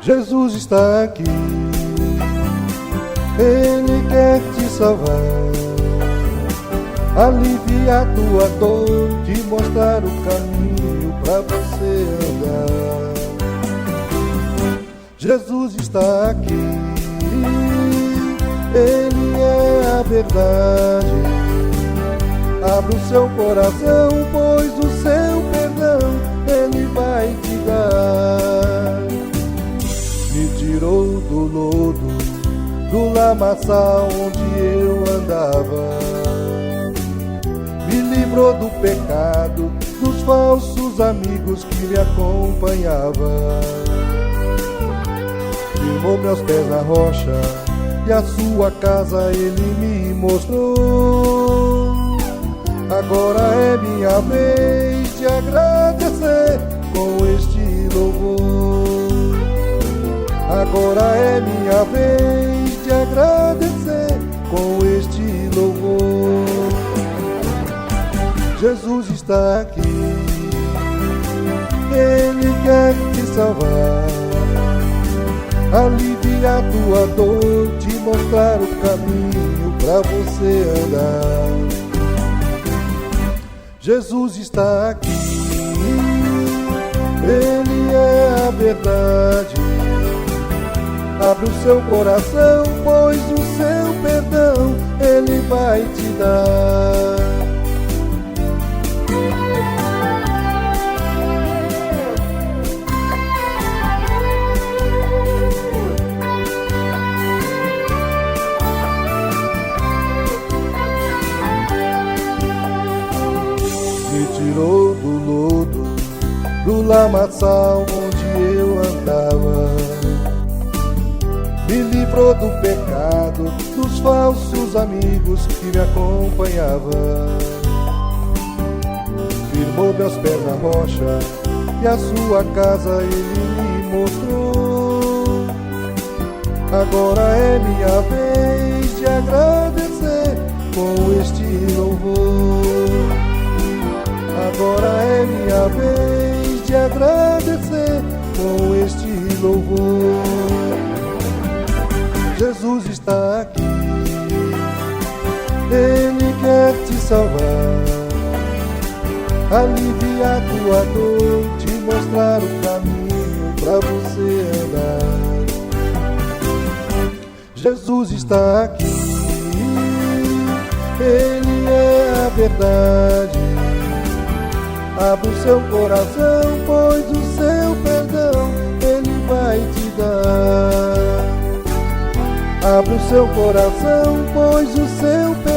Jesus está aqui, Ele quer te salvar, aliviar tua dor, te mostrar o caminho pra você andar. Jesus está aqui, Ele é a verdade. Abra o seu coração, pois o seu perdão Ele vai te dar. Me tirou do lodo, do lamaçal onde eu andava, me livrou do pecado, dos falsos amigos que me acompanhavam. Firmou meus pés na rocha e a sua casa Ele me mostrou. Agora é minha vez de agradecer com este louvor. Agora é minha vez de agradecer com este louvor. Jesus está aqui, Ele quer te salvar, aliviar tua dor, te mostrar o caminho pra você andar. Jesus está aqui, Ele é a verdade. Abre o seu coração, pois o seu perdão Ele vai te dar. Me tirou do lodo, do lamaçal onde eu andava, me livrou do pecado, dos falsos amigos que me acompanhavam. Firmou meus pés na rocha e a sua casa Ele me mostrou. Agora é minha vez de agradecer com este louvor. Agora é minha vez de agradecer com este louvor. Jesus está aqui, Ele quer te salvar, aliviar tua dor, te mostrar o caminho pra você andar. Jesus está aqui, Ele é a verdade. Abra o seu coração, pois o seu perdão Ele vai te dar. Abra o seu coração, pois o seu perdão